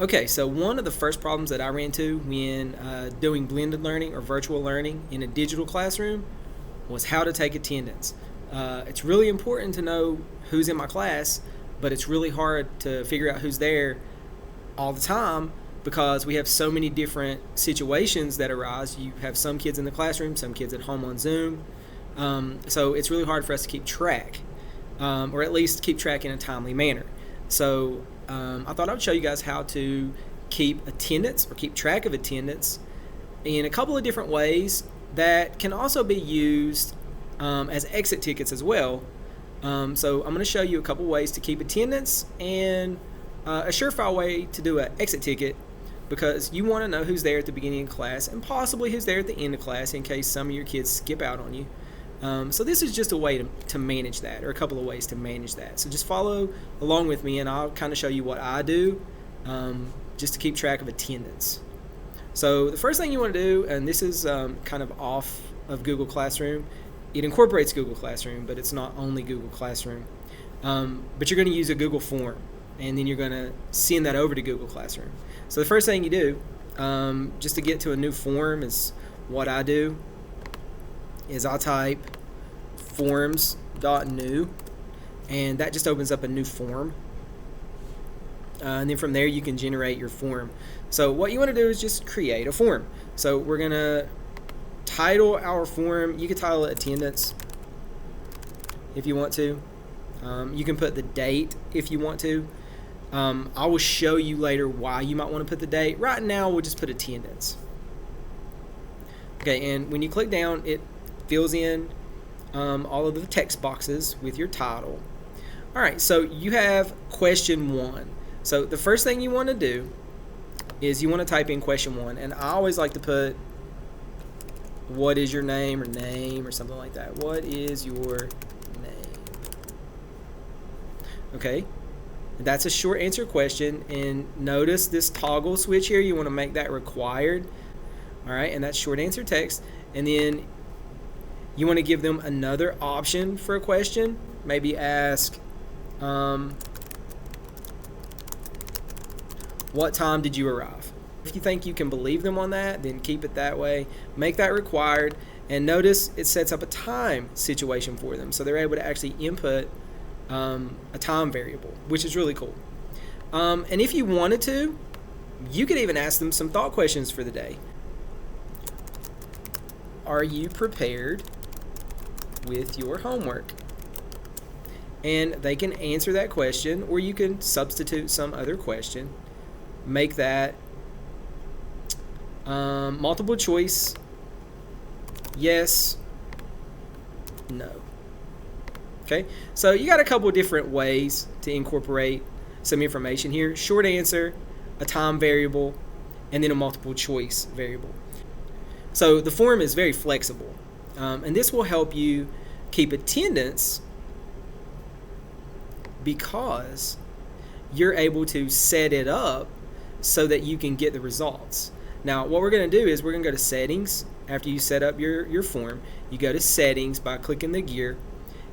Okay, so one of the first problems that I ran into when doing blended learning or virtual learning in a digital classroom was how to take attendance. It's really important to know who's in my class, but it's really hard to figure out who's there all the time because we have so many different situations that arise. You have some kids in the classroom, some kids at home on Zoom. So it's really hard for us to keep track, or at least keep track in a timely manner. So I thought I would show you guys how to keep attendance or keep track of attendance in a couple of different ways that can also be used as exit tickets as well. So I'm going to show you a couple ways to keep attendance and a surefire way to do an exit ticket, because you want to know who's there at the beginning of class and possibly who's there at the end of class in case some of your kids skip out on you. So this is just a way to manage that, or a couple of ways to manage that. So just follow along with me and I'll kind of show you what I do just to keep track of attendance. So the first thing you want to do, and this is kind of off of Google Classroom, it incorporates Google Classroom, but it's not only Google Classroom. But you're going to use a Google form, and then you're going to send that over to Google Classroom. So the first thing you do, just to get to a new form, is what I do is I'll type forms.new, and that just opens up a new form. And then from there you can generate your form. So what you want to do is just create a form. So we're going to title our form. You can title it attendance if you want to. You can put the date if you want to. I will show you later why you might want to put the date. Right now we'll just put attendance. Okay, and when you click down, it fills in all of the text boxes with your title. All right, so you have question 1. So the first thing you want to do is you want to type in question 1, and I always like to put what is your name or something like that. What is your name? Okay, that's a short answer question, and notice this toggle switch here. You want to make that required. All right, and that's short answer text, and then you want to give them another option for a question. Maybe ask, what time did you arrive? If you think you can believe them on that, then keep it that way. Make that required, and notice it sets up a time situation for them, so they're able to actually input a time variable, which is really cool. And if you wanted to, you could even ask them some thought questions for the day. Are you prepared with your homework? And they can answer that question, or you can substitute some other question. Make that multiple choice, yes, no. Okay, so you got a couple different ways to incorporate some information here. Short answer, a time variable, and then a multiple choice variable. So the form is very flexible, and this will help you keep attendance because you're able to set it up so that you can get the results. Now what we're going to do is we're going to go to settings. After you set up your form, you go to settings by clicking the gear,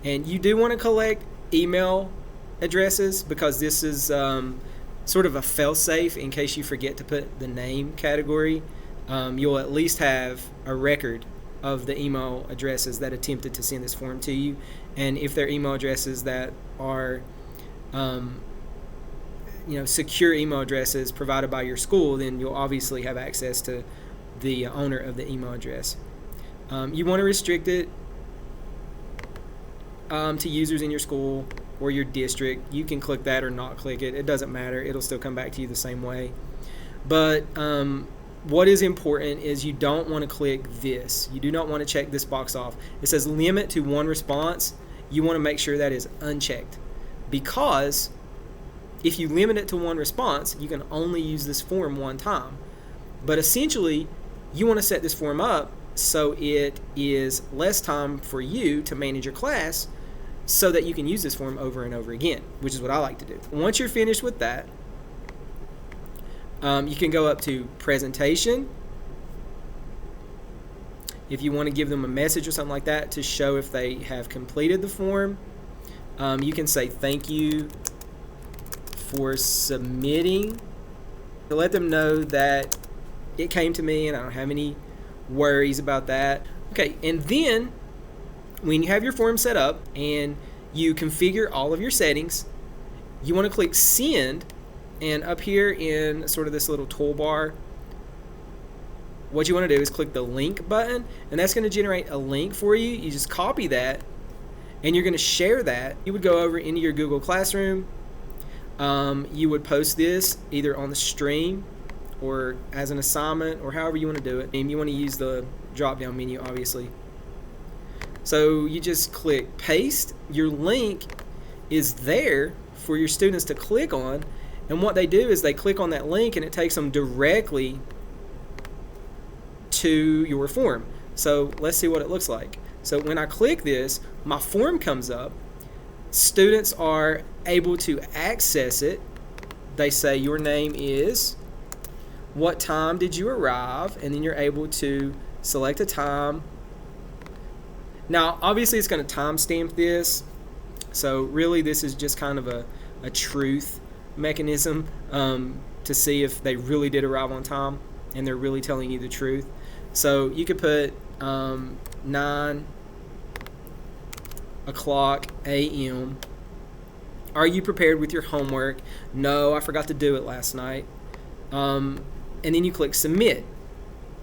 and you do want to collect email addresses because this is sort of a fail-safe in case you forget to put the name category. You'll at least have a record of the email addresses that attempted to send this form to you, and if they're email addresses that are secure email addresses provided by your school, then you'll obviously have access to the owner of the email address. You want to restrict it to users in your school or your district. You can click that or not click it. It doesn't matter. It'll still come back to you the same way. But what is important is you don't want to click this. You do not want to check this box off. It says limit to 1 response. You want to make sure that is unchecked, because if you limit it to 1 response, you can only use this form 1 time. But essentially, you want to set this form up so it is less time for you to manage your class so that you can use this form over and over again, which is what I like to do. Once you're finished with that, you can go up to presentation. If you want to give them a message or something like that to show if they have completed the form, you can say thank you for submitting to let them know that it came to me and I don't have any worries about that. Okay, and then when you have your form set up and you configure all of your settings, you want to click send, and up here in sort of this little toolbar, what you want to do is click the link button, and that's going to generate a link for you. You just copy that and you're going to share that. You would go over into your Google Classroom. You would post this either on the stream or as an assignment or however you want to do it. And you want to use the drop down menu, obviously. So you just click paste. Your link is there for your students to click on, and what they do is they click on that link and it takes them directly to your form. So let's see what it looks like. So when I click this, my form comes up. Students are able to access it. They say your name is, what time did you arrive, and then you're able to select a time. Now obviously it's going to timestamp this, so really this is just kind of a truth mechanism to see if they really did arrive on time and they're really telling you the truth. So you could put 9 o'clock a.m. Are you prepared with your homework? No, I forgot to do it last night. And then you click submit.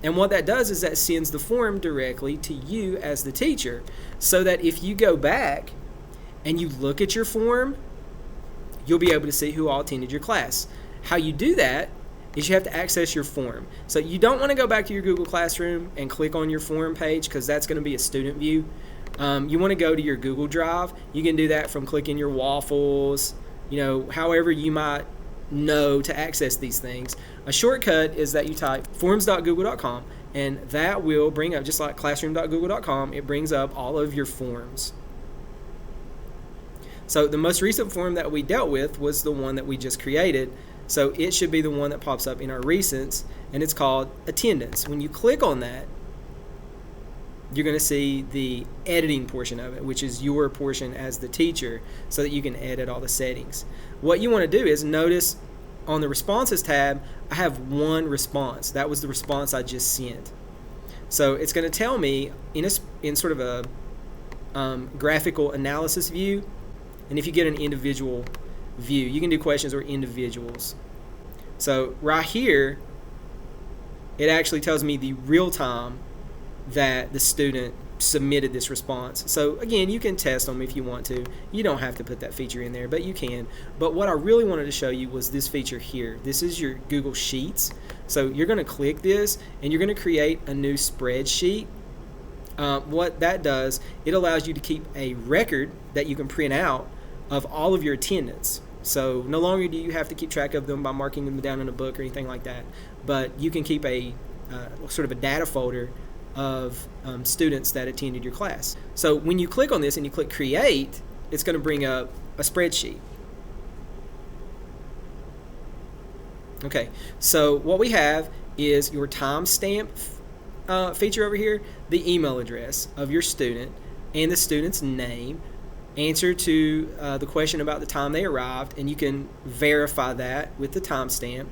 And what that does is that sends the form directly to you as the teacher, so that if you go back and you look at your form, you'll be able to see who all attended your class. How you do that is you have to access your form. So you don't want to go back to your Google Classroom and click on your form page, because that's going to be a student view. You want to go to your Google Drive. You can do that from clicking your waffles, however you might know to access these things. A shortcut is that you type forms.google.com, and that will bring up, just like classroom.google.com, it brings up all of your forms. So the most recent form that we dealt with was the one that we just created. So it should be the one that pops up in our recents, and it's called attendance. When you click on that, you're going to see the editing portion of it, which is your portion as the teacher, so that you can edit all the settings. What you want to do is notice on the responses tab, I have one response. That was the response I just sent. So it's going to tell me in sort of a graphical analysis view. And if you get an individual view, you can do questions or individuals. So right here, it actually tells me the real time that the student submitted this response. So again, you can test them if you want to. You don't have to put that feature in there, but you can. But what I really wanted to show you was this feature here. This is your Google Sheets. So you're going to click this and you're going to create a new spreadsheet. What that does, it allows you to keep a record that you can print out of all of your attendance. So no longer do you have to keep track of them by marking them down in a book or anything like that, but you can keep a sort of a data folder of students that attended your class. So when you click on this and you click create, it's going to bring up a spreadsheet. Okay, so what we have is your timestamp feature over here, the email address of your student and the student's name, answer to the question about the time they arrived, and you can verify that with the timestamp.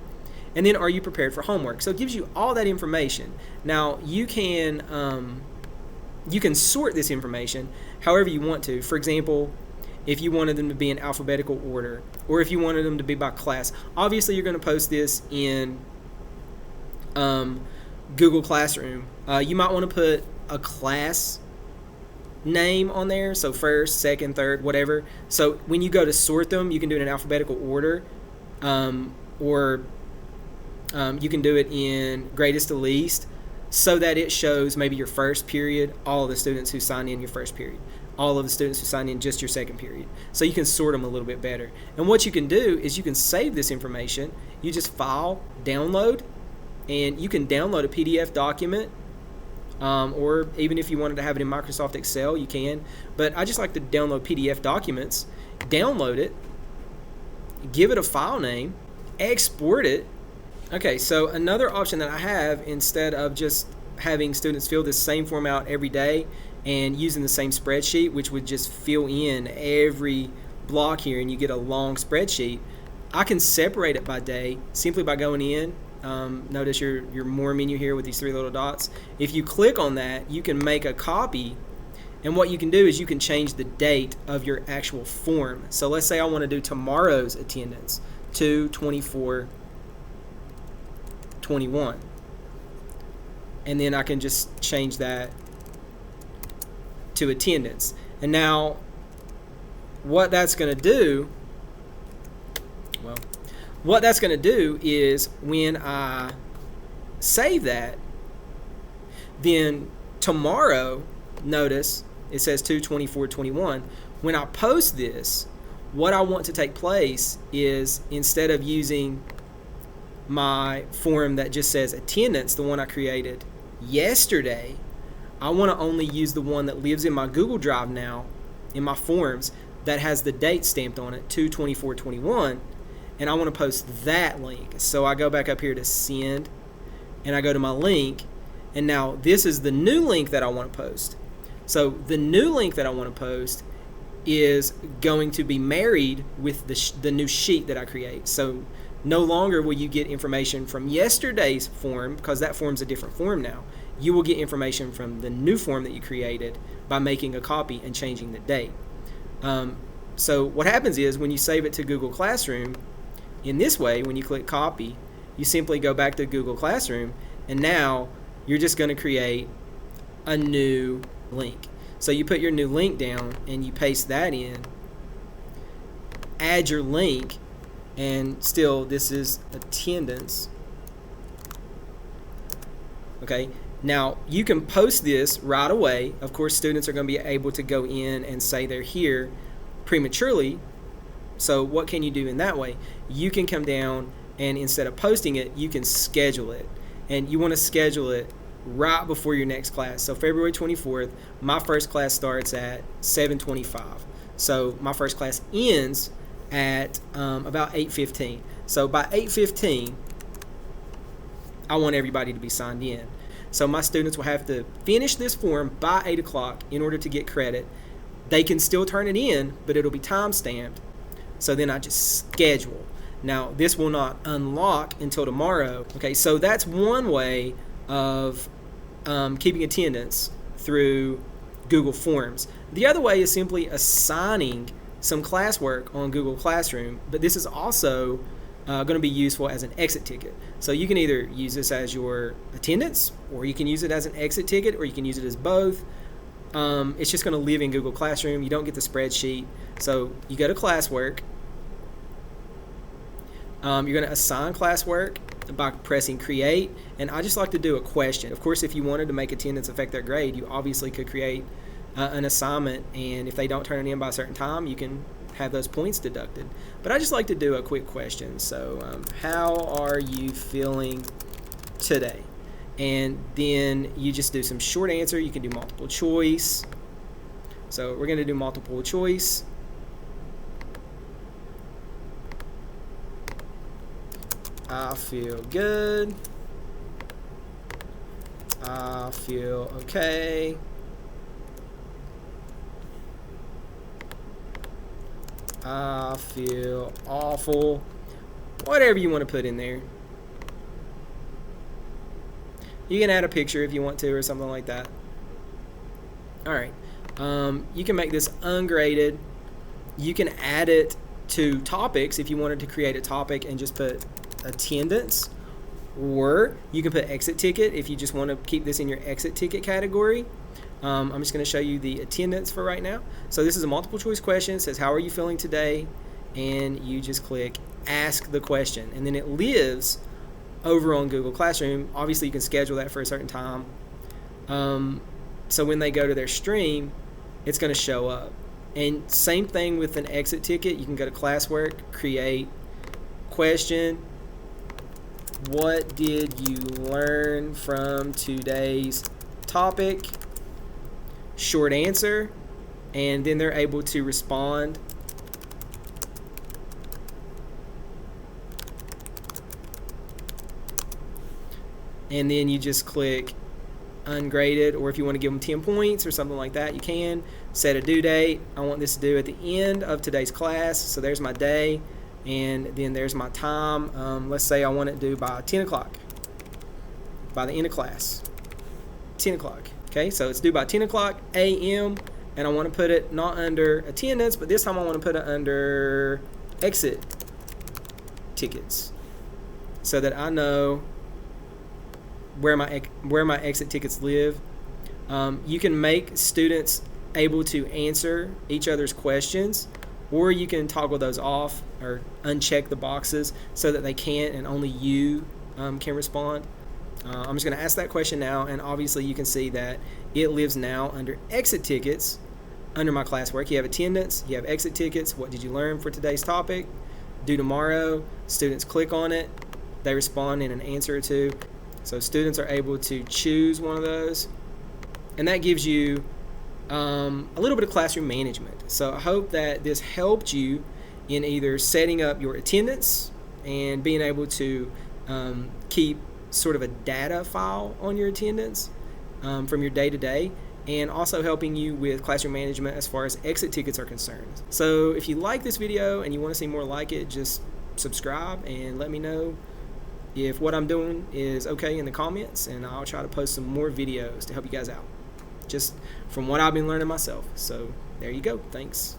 And then, are you prepared for homework? So it gives you all that information. Now you can sort this information however you want to. For example, if you wanted them to be in alphabetical order, or if you wanted them to be by class. Obviously, you're going to post this in Google Classroom. You might want to put a class name on there, so first, second, third, whatever. So when you go to sort them, you can do it in alphabetical order, or you can do it in greatest to least, so that it shows maybe your first period, all of the students who signed in your first period, all of the students who signed in just your second period. So you can sort them a little bit better. And what you can do is you can save this information. You just file, download, and you can download a PDF document, or even if you wanted to have it in Microsoft Excel, you can. But I just like to download PDF documents, download it, give it a file name, export it. Okay, so another option that I have, instead of just having students fill this same form out every day and using the same spreadsheet, which would just fill in every block here and you get a long spreadsheet, I can separate it by day simply by going in. Notice your more menu here with these three little dots. If you click on that, you can make a copy, and what you can do is you can change the date of your actual form. So let's say I want to do tomorrow's attendance, 2/24/21, and then I can just change that to attendance. And now what that's going to do, is when I save that, then tomorrow, notice it says 2/24/21. When I post this, what I want to take place is, instead of using my form that just says attendance, the one I created yesterday, I want to only use the one that lives in my Google Drive now, in my forms, that has the date stamped on it, 2/24/21, and I want to post that link. So I go back up here to send, and I go to my link, and now this is the new link that I want to post. So the new link that I want to post is going to be married with the new sheet that I create. So no longer will you get information from yesterday's form, because that form's a different form now. You will get information from the new form that you created by making a copy and changing the date. So what happens is, when you save it to Google Classroom, in this way, when you click copy, you simply go back to Google Classroom, and now you're just going to create a new link. So you put your new link down and you paste that in, add your link, and still this is attendance. Okay, now you can post this right away. Of course, students are going to be able to go in and say they're here prematurely. So what can you do in that way? You can come down, and instead of posting it, you can schedule it. And you want to schedule it right before your next class. So February 24th, my first class starts at 7:25. So my first class ends at about 8:15. So by 8:15, I want everybody to be signed in. So my students will have to finish this form by 8 o'clock in order to get credit. They can still turn it in, but it'll be time stamped. So then I just schedule. Now this will not unlock until tomorrow. Okay, so that's one way of keeping attendance through Google Forms. The other way is simply assigning some classwork on Google Classroom, but this is also going to be useful as an exit ticket. So you can either use this as your attendance, or you can use it as an exit ticket, or you can use it as both. It's just going to live in Google Classroom. You don't get the spreadsheet. So you go to Classwork. You're going to assign classwork by pressing create, and I just like to do a question. Of course, if you wanted to make attendance affect their grade, you obviously could create an assignment, and if they don't turn it in by a certain time, you can have those points deducted. But I just like to do a quick question. So how are you feeling today? And then you just do some short answer. You can do multiple choice. So we're going to do multiple choice. I feel good. I feel okay. I feel awful. Whatever you want to put in there. You can add a picture if you want to, or something like that. Alright. You can make this ungraded. You can add it to topics if you wanted to create a topic and just put attendance, or you can put exit ticket if you just want to keep this in your exit ticket category. I'm just going to show you the attendance for right now. So this is a multiple choice question. It says, how are you feeling today? And you just click ask the question, and then it lives over on Google Classroom. Obviously you can schedule that for a certain time, so when they go to their stream, it's going to show up. And same thing with an exit ticket. You can go to Classwork, create question. What did you learn from today's topic? Short answer, and then they're able to respond. And then you just click ungraded, or if you want to give them 10 points or something like that, you can. Set a due date. I want this to due at the end of today's class, so there's my day. And then there's my time. Let's say I want it due by 10 o'clock, by the end of class. 10 o'clock. Okay, so it's due by 10 o'clock a.m. and I want to put it not under attendance, but this time I want to put it under exit tickets, so that I know where my exit tickets live. You can make students able to answer each other's questions, or you can toggle those off or uncheck the boxes so that they can't and only you can respond. I'm just going to ask that question now, and obviously you can see that it lives now under exit tickets. Under my classwork, you have attendance, you have exit tickets, what did you learn for today's topic, due tomorrow. Students click on it, they respond in an answer or two. So students are able to choose one of those, and that gives you a little bit of classroom management. So I hope that this helped you in either setting up your attendance and being able to keep sort of a data file on your attendance from your day-to-day, and also helping you with classroom management as far as exit tickets are concerned. So if you like this video and you want to see more like it, just subscribe and let me know if what I'm doing is okay in the comments, and I'll try to post some more videos to help you guys out, just from what I've been learning myself. So there you go. Thanks.